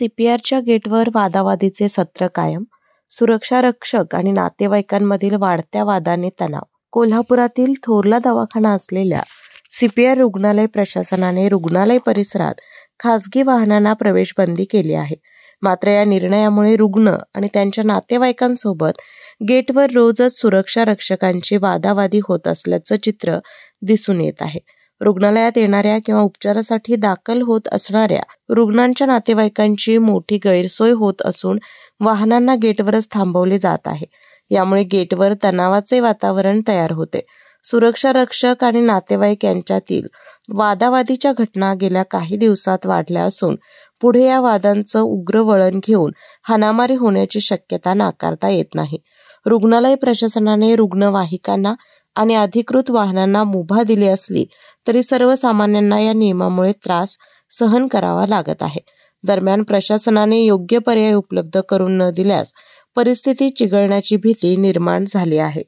सीपीआरच्या गेटवर वादावादीचे सत्र कायम. सुरक्षा रक्षक आणि नातेवाईकांमधील वाढत्या वादाने तणाव. कोल्हापुरातील थोरला दवाखाना असलेल्या सीपीआर रुग्णालय प्रशासनाने रुग्णालय परिसरात खासगी वाहनांना प्रवेशबंदी केली आहे. मात्र या निर्णयामुळे रुग्ण आणि त्यांच्या नातेवाईकांसोबत गेटवर रोजच सुरक्षा रक्षकांची वादावादी होत असल्याचं चित्र दिसून येत आहे. रुग्णालयात येणाऱ्या किंवा उपचारासाठी दाखल होत असणाऱ्या रुग्णांच्या नातेवाईकांची मोठी गैरसोय होत असून वाहनांना गेटवरच थांबवले जात आहे. यामुळे गेटवर तणावाचे वातावरण तयार होते. सुरक्षा रक्षक आणि नातेवाईक यांच्यातील वादावादीच्या घटना गेल्या काही दिवसात वाढल्या असून पुढे या वादांचं उग्र वळण घेऊन हाणामारी होण्याची शक्यता नाकारता येत नाही. रुग्णालय प्रशासनाने रुग्णवाहिकांना आणि अधिकृत वाहनांना मुभा दिली असली तरी सर्वसामान्यांना या नियमामुळे त्रास सहन करावा लागत आहे. दरम्यान प्रशासनाने योग्य पर्याय उपलब्ध करून न दिल्यास परिस्थिती चिघळण्याची भीती निर्माण झाली आहे.